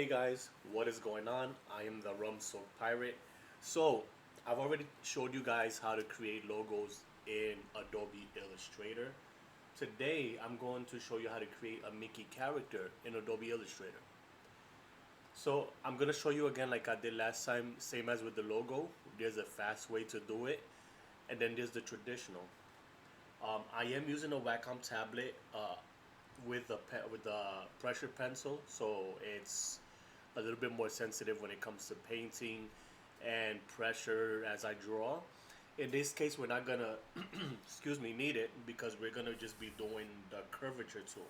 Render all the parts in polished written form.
Hey guys, what is going on? I am the Rum Soaked Pirate. So, I've already showed you guys how to create logos in Adobe Illustrator. Today, I'm going to show you how to create a Mickey character in Adobe Illustrator. So, I'm going to show you again like I did last time, same as with the logo. There's a fast way to do it, and then there's the traditional. I am using a Wacom tablet with a pressure pencil, so it's a little bit more sensitive when it comes to painting and pressure as I draw. In this case, we're not gonna excuse me need it because we're gonna just be doing the curvature tool,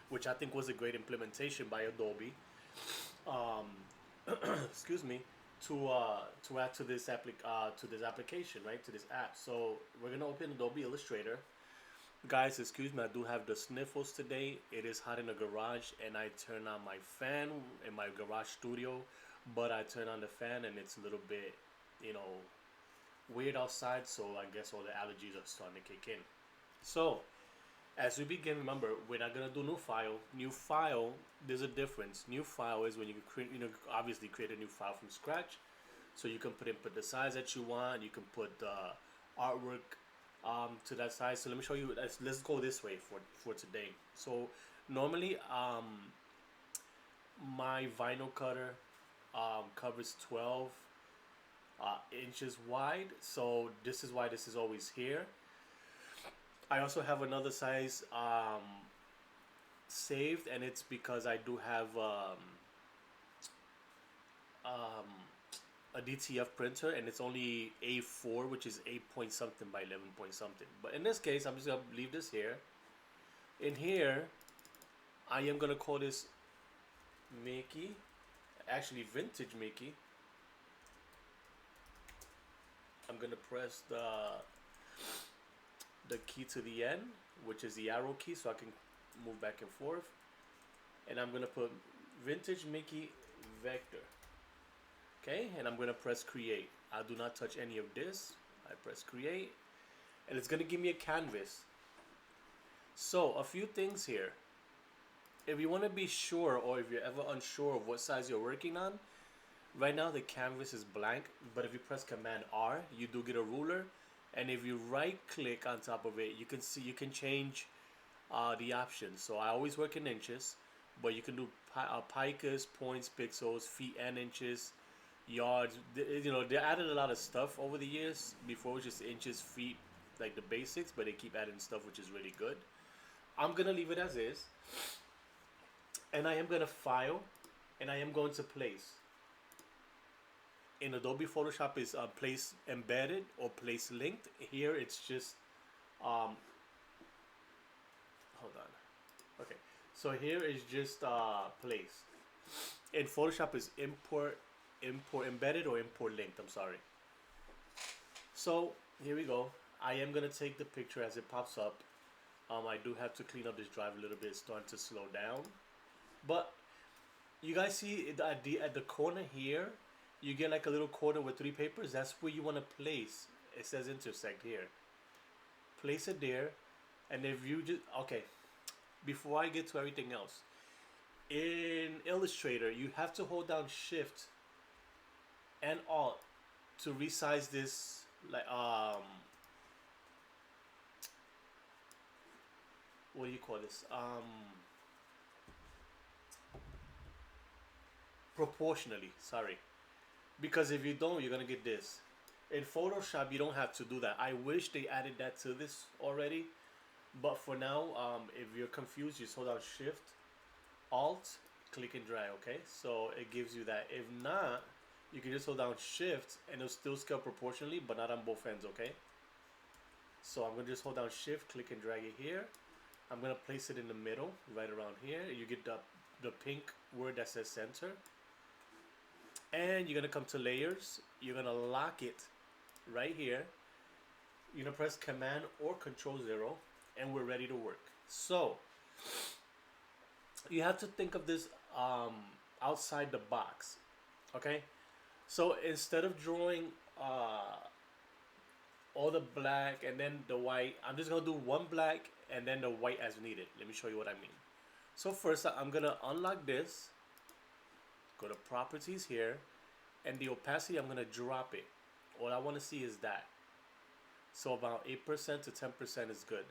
which I think was a great implementation by Adobe. Um, excuse me, to add to this application, right, to this app. So we're gonna open Adobe Illustrator. Guys, excuse me, I do have the sniffles today. It is hot in the garage, and I turn on my fan in my garage studio, but I turn on the fan, and it's a little bit, you know, weird outside, so I guess all the allergies are starting to kick in. So, as we begin, remember, we're not gonna do new file. New file, there's a difference. New file is when you create, obviously create a new file from scratch. So you can put the size that you want. You can put the artwork to that size. So let me show you. Let's go this way for today. So normally, my vinyl cutter covers 12 inches wide. So this is why this is always here. I also have another size saved, and it's because I do have um, a DTF printer, and it's only A4, which is 8 point something by 11 point something. But in this case, I'm just gonna leave this here. In here, I am gonna call this Mickey, actually vintage Mickey. I'm gonna press the key to the end, which is the arrow key, so I can move back and forth. And I'm gonna put vintage Mickey vector. Okay, and I'm gonna press create. I do not touch any of this. I press create, and it's gonna give me a canvas. So a few things here. If you want to be sure, or if you're ever unsure of what size you're working on, right now the canvas is blank, but if you press Command R, you do get a ruler, and if you right click on top of it, you can see you can change the options. So I always work in inches, but you can do picas, points, pixels, feet and inches, yards. They added a lot of stuff over the years. Before it was just inches, feet, like the basics, but they keep adding stuff, which is really good. I'm gonna leave it as is, and I am gonna file, and I am going to place. In Adobe Photoshop is place embedded or place linked. Here it's just hold on. Okay, so here is just place. In Photoshop is import embedded or import linked. I'm sorry. So here we go. I am gonna take the picture as it pops up. I do have to clean up this drive a little bit. It's starting to slow down, but you guys see at the corner here, you get like a little corner with three papers. That's where you want to place. It says intersect here. Place it there, and if you just okay, before I get to everything else, in Illustrator you have to hold down Shift and Alt to resize this, like what do you call this, proportionally, sorry, because if you don't, you're gonna get this. In Photoshop you don't have to do that. I wish they added that to this already, but for now, if you're confused, just hold down Shift, Alt, click and drag. Okay, so it gives you that. If not, you can just hold down Shift and it'll still scale proportionally, but not on both ends. Okay, so I'm gonna just hold down Shift, click and drag it here. I'm gonna place it in the middle, right around here. You get the pink word that says center, and you're gonna come to layers. You're gonna lock it right here. You're gonna press Command or Control 0, and we're ready to work. So you have to think of this outside the box. Okay, so instead of drawing all the black and then the white, I'm just gonna do one black and then the white as needed. Let me show you what I mean. So first I'm gonna unlock this, Go to properties here, and the opacity, I'm gonna drop it. All I want to see is that. So about 8% to 10% is good.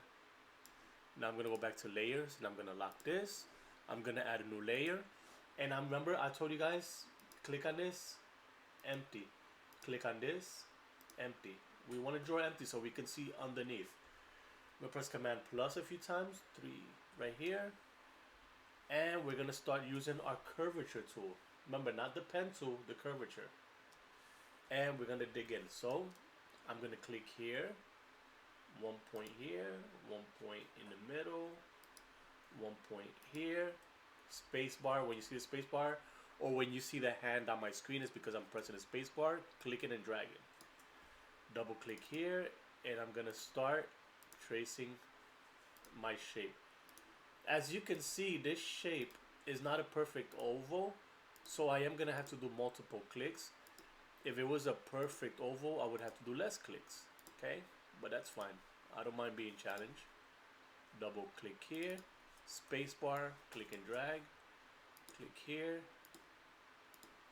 Now I'm gonna go back to layers, and I'm gonna lock this. I'm gonna add a new layer, and remember I told you guys, click on this, empty. Click on this, empty. We want to draw empty so we can see underneath. We'll press Command plus a few times, 3 right here, and we're gonna start using our curvature tool. Remember, not the pen tool, the curvature. And we're gonna dig in. So I'm gonna click here, 1 point here, 1 point in the middle, 1 point here. Space bar, when you see the space bar, or when you see the hand on my screen, is because I'm pressing the space bar, clicking and dragging. Double click here, and I'm gonna start tracing my shape. As you can see, this shape is not a perfect oval, so I am gonna have to do multiple clicks. If it was a perfect oval, I would have to do less clicks, okay? But that's fine. I don't mind being challenged. Double click here, space bar, click and drag, click here.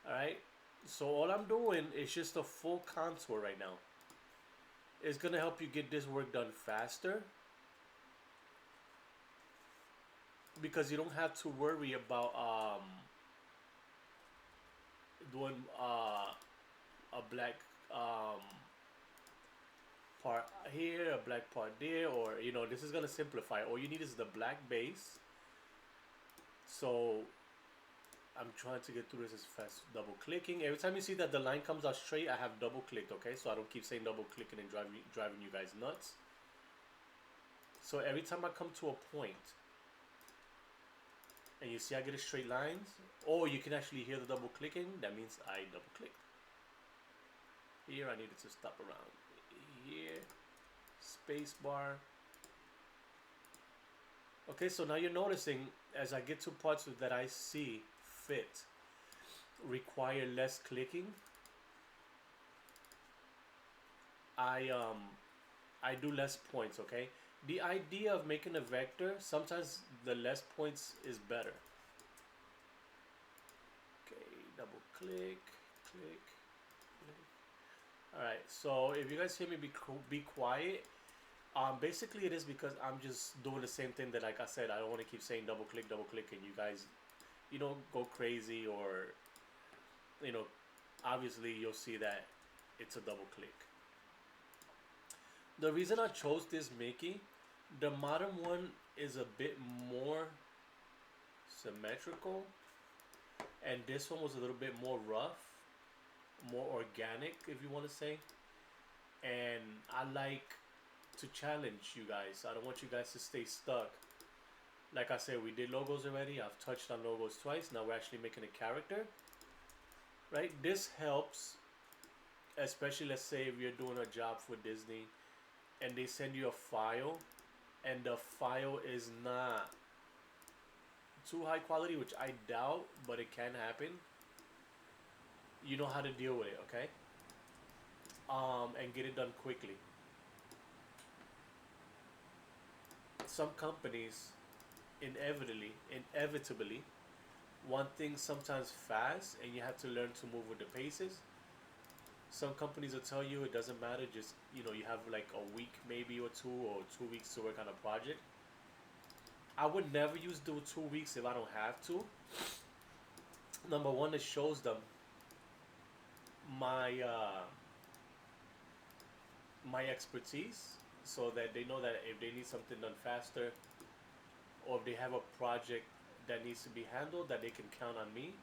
Alright, so all I'm doing is just a full contour right now. It's gonna help you get this work done faster, because you don't have to worry about doing a black part here, a black part there, or this is gonna simplify. All you need is the black base. So I'm trying to get through this as fast. Double clicking. Every time you see that the line comes out straight, I have double clicked, okay? So I don't keep saying double clicking and driving you guys nuts. So every time I come to a point, and you see I get a straight lines, or you can actually hear the double clicking, that means I double clicked. Here I needed to stop around. Here, space bar. Okay, so now you're noticing as I get to parts that I see fit require less clicking, I do less points, okay? The idea of making a vector, sometimes the less points is better. Okay, double click, click, click. Alright, so if you guys hear me be quiet, basically it is because I'm just doing the same thing that, like I said, I don't want to keep saying double click, and you guys, go crazy, or, obviously you'll see that it's a double click. The reason I chose this Mickey, the modern one is a bit more symmetrical, and this one was a little bit more rough, more organic, if you want to say. And I like to challenge you guys. I don't want you guys to stay stuck. Like I said, we did logos already. I've touched on logos twice. Now we're actually making a character, right? This helps, especially, let's say if you're doing a job for Disney and they send you a file and the file is not too high quality, which I doubt, but it can happen. You know how to deal with it, okay? And get it done quickly. Some companies inevitably want things sometimes fast, and you have to learn to move with the paces. Some companies will tell you it doesn't matter, just you have like a week maybe, or 2 weeks to work on a project. I would never use the 2 weeks if I don't have to. Number one, it shows them my my expertise, so that they know that if they need something done faster, or if they have a project that needs to be handled, that they can count on me.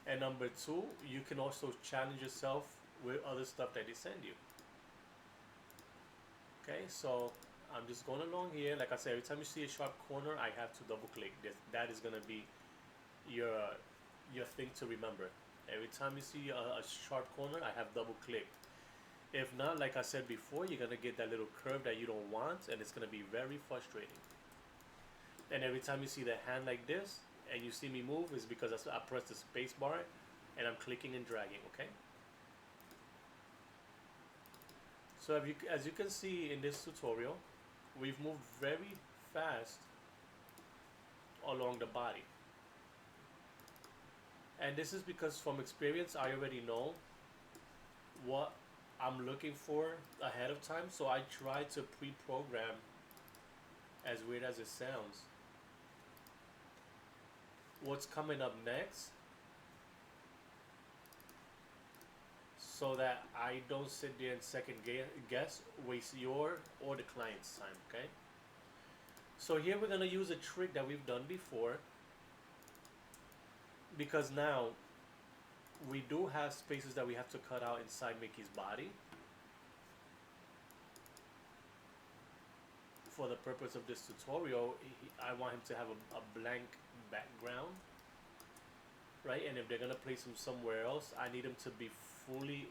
And number two, you can also challenge yourself with other stuff that they send you. Okay, so I'm just going along here. Like I said, every time you see a sharp corner, I have to double click. That is gonna be your thing to remember. Every time you see a sharp corner, I have double click. If not, like I said before, you're gonna get that little curve that you don't want, and it's gonna be very frustrating. And every time you see the hand like this, and you see me move, is because I press the space bar, and I'm clicking and dragging, okay? So as you can see in this tutorial, we've moved very fast along the body. And this is because from experience, I already know what I'm looking for ahead of time. So I try to pre-program, as weird as it sounds, what's coming up next, so that I don't sit there and second guess, waste your or the client's time, okay? So here we're gonna use a trick that we've done before, because now we do have spaces that we have to cut out inside Mickey's body for the purpose of this tutorial. I want him to have a blank background, right? And if they're gonna place him somewhere else, I need him to be fully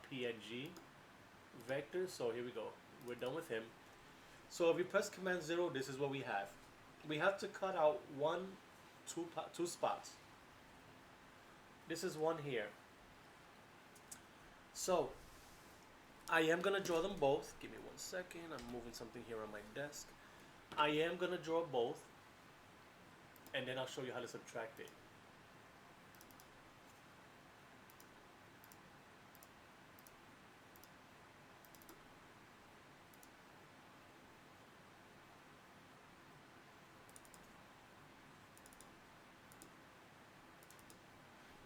PNG vector. So here we go, we're done with him. So if we press Command 0, this is what we have. We have to cut out two spots. This is one here. So I am gonna draw them both. Give me 1 second. I'm moving something here on my desk. I am gonna draw both, and then I'll show you how to subtract it.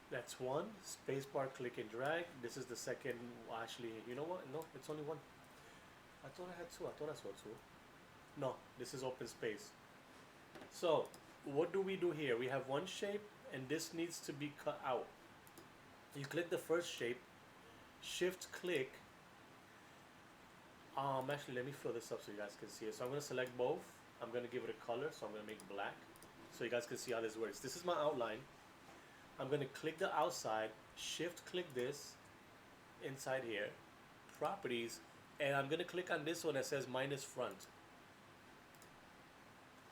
That's one. Spacebar, click and drag. This is the second. Actually, you know what? No, it's only one. I thought I had two. I thought I saw two. No, this is open space. So, what do we do here? We have one shape, and this needs to be cut out. You click the first shape, shift click. Actually, let me fill this up so you guys can see it. So I'm gonna select both. I'm gonna give it a color, so I'm gonna make black, so you guys can see how this works. This is my outline. I'm gonna click the outside, shift click this inside here, properties, and I'm gonna click on this one that says minus front.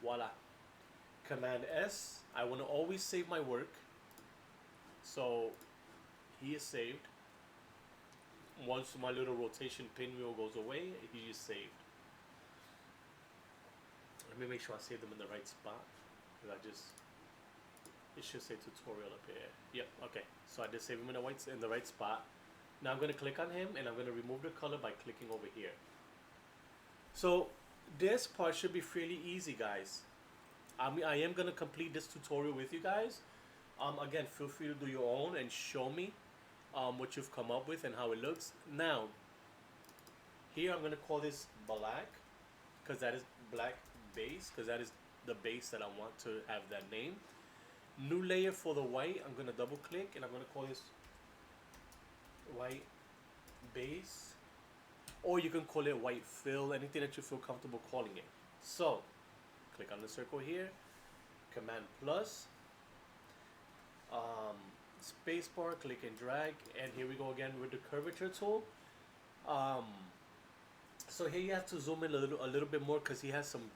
Voila. Command S. I want to always save my work, so he is saved. Once my little rotation pinwheel goes away, he is saved. Let me make sure I save them in the right spot, because it should say tutorial up here. Yep, okay. So I just save him in the right spot. Now I'm going to click on him, and I'm going to remove the color by clicking over here. So this part should be fairly easy, guys. I am going to complete this tutorial with you guys. Again, feel free to do your own and show me what you've come up with and how it looks. Now, here I'm going to call this black, because that is black base, because that is the base that I want to have that name. New layer for the white, I'm going to double click, and I'm going to call this white base, or you can call it white fill, anything that you feel comfortable calling it. So click on the circle here, Command plus, spacebar, click and drag, and here we go again with the curvature tool. So here you have to zoom in a little bit more, because he has some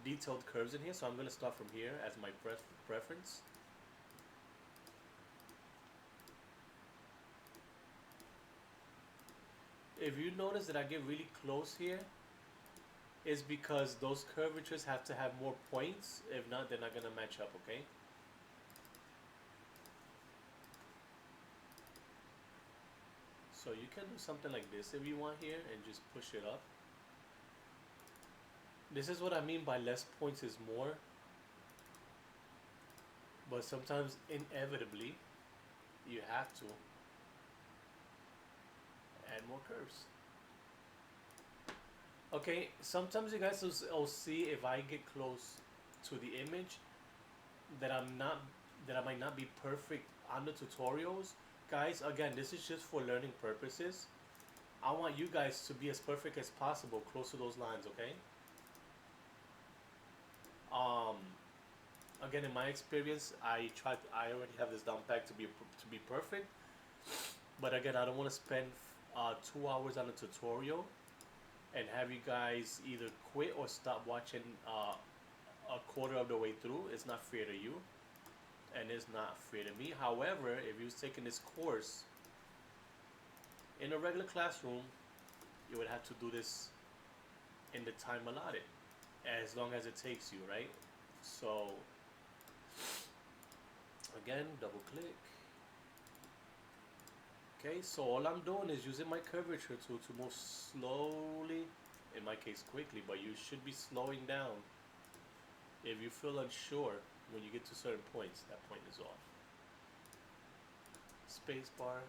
detailed curves in here. So I'm going to start from here as my preference. If you notice that I get really close here, it's because those curvatures have to have more points. If not, they're not going to match up, okay? So you can do something like this if you want here, and just push it up. This is what I mean by less points is more. But sometimes, inevitably, you have to add more curves. Okay, sometimes you guys will see if I get close to the image that I might not be perfect on the tutorials. Guys, again, this is just for learning purposes. I want you guys to be as perfect as possible close to those lines, okay? Again, in my experience, I already have this down pat to be perfect. But again, I don't want to spend 2 hours on a tutorial and have you guys either quit or stop watching a quarter of the way through. It's not fair to you, and it's not fair to me. However, if you've taken this course in a regular classroom, you would have to do this in the time allotted, as long as it takes you, right? So Again, double click. Okay, so all I'm doing is using my curvature tool to move slowly, in my case quickly, but you should be slowing down. If you feel unsure when you get to certain points, that point is off. Space bar.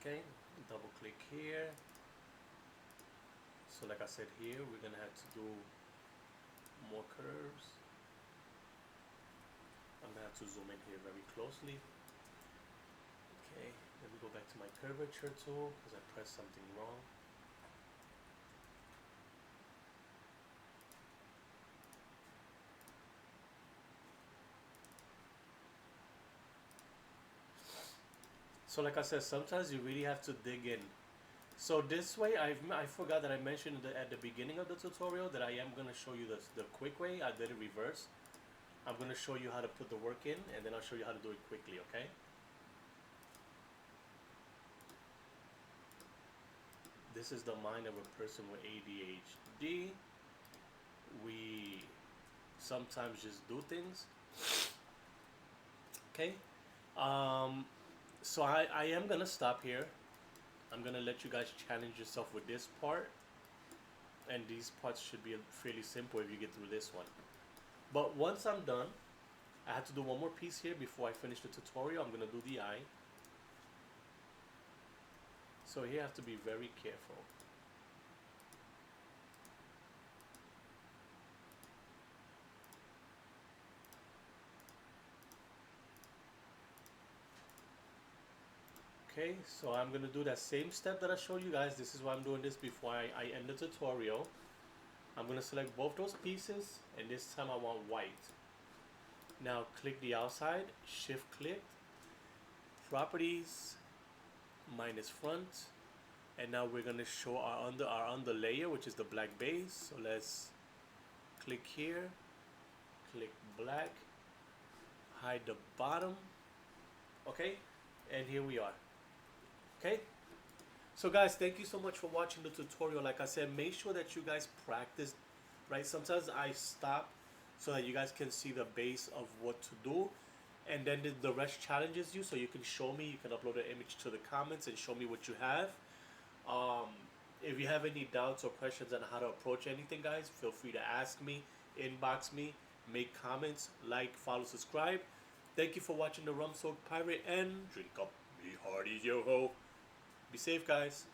Okay, double click here. So like I said here, we're gonna have to do more curves. I'm gonna have to zoom in here very closely. Okay, let me go back to my curvature tool because I pressed something wrong. So like I said, sometimes you really have to dig in. So this way, I forgot that I mentioned at the beginning of the tutorial that I am going to show you the quick way. I did it reverse. I'm going to show you how to put the work in, and then I'll show you how to do it quickly, okay? This is the mind of a person with ADHD. We sometimes just do things. Okay? So I am going to stop here. I'm going to let you guys challenge yourself with this part. And these parts should be fairly simple if you get through this one. But once I'm done, I have to do one more piece here before I finish the tutorial. I'm going to do the eye. So here I have to be very careful. Okay, so I'm going to do that same step that I showed you guys. This is why I'm doing this before I end the tutorial. I'm going to select both those pieces, and this time I want white. Now click the outside, shift click, properties, minus front, and now we're going to show our under layer, which is the black base. So let's click here, click black, hide the bottom, okay, and here we are. Okay, so guys, thank you so much for watching the tutorial. Like I said, make sure that you guys practice, right? Sometimes I stop so that you guys can see the base of what to do, and then the rest challenges you, so you can show me. You can upload an image to the comments and show me what you have. If you have any doubts or questions on how to approach anything, guys, feel free to ask me, inbox me, make comments, like, follow, subscribe. Thank you for watching the Rum Soaked Pirate, and drink up me hearties, yo ho. Be safe, guys.